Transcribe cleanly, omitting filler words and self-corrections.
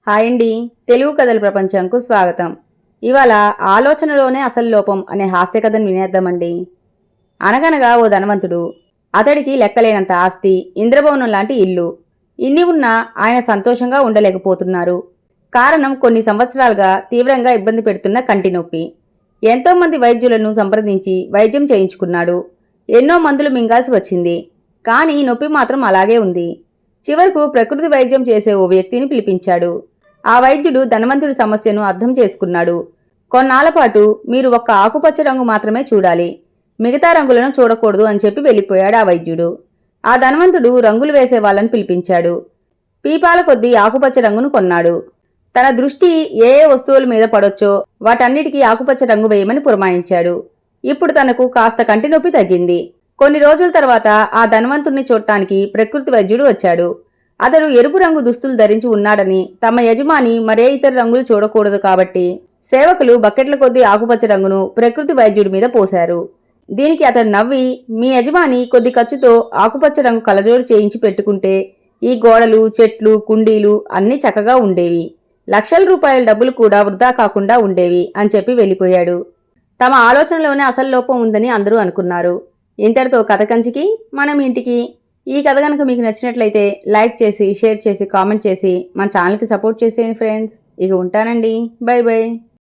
Hi అండి. తెలుగు కథల ప్రపంచంకు స్వాగతం. ఇవాళ ఆలోచనలోనే అసలు లోపం అనే హాస్య కథను వినేద్దామండి. అనగనగా ఓ ధనవంతుడు. అతడికి లెక్కలేనంత ఆస్తి, ఇంద్రభవనం లాంటి ఇల్లు. ఇన్ని ఉన్నా ఆయన సంతోషంగా ఉండలేకపోతున్నారు. కారణం కొన్ని సంవత్సరాలుగా తీవ్రంగా ఇబ్బంది పెడుతున్న కంటి నొప్పి. ఎంతోమంది వైద్యులను సంప్రదించి వైద్యం చేయించుకున్నాడు. ఎన్నో మందులు మింగాల్సి వచ్చింది. కానీ నొప్పి మాత్రం అలాగే ఉంది. చివరకు ప్రకృతి వైద్యం చేసే ఓ వ్యక్తిని పిలిపించాడు. ఆ వైద్యుడు ధనవంతుడి సమస్యను అర్థం చేసుకున్నాడు. కొన్నాళ్ల పాటు మీరు ఒక్క ఆకుపచ్చ రంగు మాత్రమే చూడాలి, మిగతా రంగులను చూడకూడదు అని చెప్పి వెళ్ళిపోయాడు ఆ వైద్యుడు. ఆ ధనవంతుడు రంగులు వేసే వాళ్ళని పిలిపించాడు. పీపాల కొద్దీ ఆకుపచ్చ రంగును కొన్నాడు. తన దృష్టి ఏ ఏ వస్తువుల మీద పడొచ్చో వాటన్నిటికీ ఆకుపచ్చ రంగు వేయమని పురమాయించాడు. ఇప్పుడు తనకు కాస్త కంటి నొప్పి తగ్గింది. కొన్ని రోజుల తర్వాత ఆ ధనవంతుణ్ణి చూడటానికి ప్రకృతి వైద్యుడు వచ్చాడు. అతడు ఎరుపు రంగు దుస్తులు ధరించి ఉన్నాడని, తమ యజమాని మరే ఇతర రంగులు చూడకూడదు కాబట్టి సేవకులు బకెట్ల కొద్దీ ఆకుపచ్చ రంగును ప్రకృతి వైద్యుడి మీద పోశారు. దీనికి అతడు నవ్వి, మీ యజమాని కొద్ది ఖర్చుతో ఆకుపచ్చ రంగు కలజోడు చేయించి పెట్టుకుంటే ఈ గోడలు, చెట్లు, కుండీలు అన్నీ చక్కగా ఉండేవి, లక్షల రూపాయల డబ్బులు కూడా వృధా కాకుండా ఉండేవి అని చెప్పి వెళ్ళిపోయాడు. తమ ఆలోచనలోనే అసలు లోపం ఉందని అందరూ అనుకున్నారు. ఇంతటితో కథ కంచికి మనం ఇంటికి. ఈ కథ కనుక మీకు నచ్చినట్లయితే లైక్ చేసి, షేర్ చేసి, కామెంట్ చేసి మన ఛానల్కి సపోర్ట్ చేసేయండి ఫ్రెండ్స్. ఇక ఉంటానండి. By by.